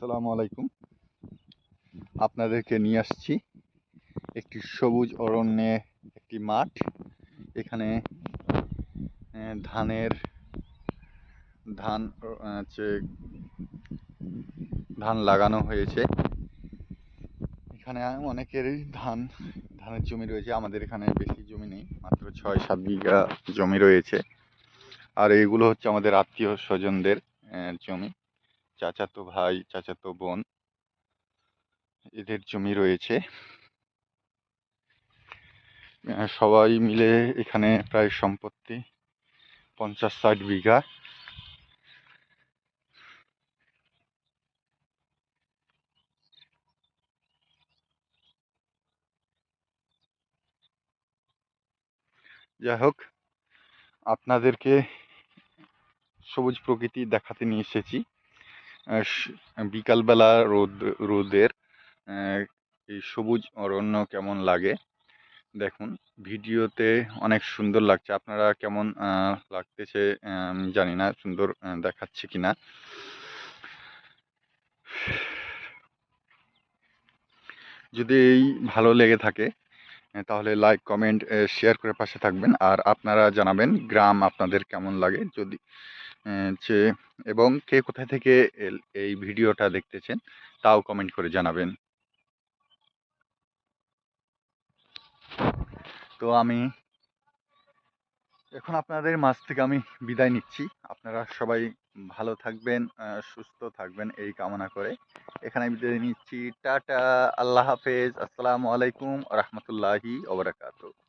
আসসালামু আলাইকুম। আপনাদেরকে নিয়ে আসছি একটি সবুজ অরণ্যে একটি মাঠ। এখানে ধানের ধান হচ্ছে ধান লাগানো হয়েছে। এখানে অনেকেরই ধানের জমি রয়েছে। আমাদের এখানে বেশি জমি নেই, মাত্র 6-7 বিঘা জমি রয়েছে। আর এগুলো হচ্ছে আমাদের আত্মীয় স্বজনদের জমি, চাচাতো ভাই, চাচাতো বোন, এদের জমি রয়েছে। সবাই মিলে এখানে প্রায় সম্পত্তি 50-60 বিঘা। যাই হোক, আপনাদেরকে সবুজ প্রকৃতি দেখাতে নিয়ে এসেছি। বিকালবেলা রোদের এই সবুজ অরণ্য কেমন লাগে দেখুন। ভিডিওতে অনেক সুন্দর লাগছে, আপনারা কেমন লাগতেছে আমি জানি না, সুন্দর দেখাচ্ছে কিনা। যদি এই ভালো লেগে থাকে তাহলে লাইক, কমেন্ট, শেয়ার করে পাশে থাকবেন। আর আপনারা জানাবেন গ্রাম আপনাদের কেমন লাগে, যদি যে এবং কে কোথায় থেকে এই ভিডিওটা দেখতেছেন তাও কমেন্ট করে জানাবেন। তো আমি এখন আপনাদের মাঝ থেকে আমি বিদায় নিচ্ছি। আপনারা সবাই ভালো থাকবেন, সুস্থ থাকবেন এই কামনা করে এখানে বিদায় নিচ্ছি। টাটা, আল্লাহ হাফেজ, আসসালামু আলাইকুম রহমতুল্লাহি ওয়া বারাকাতুহু।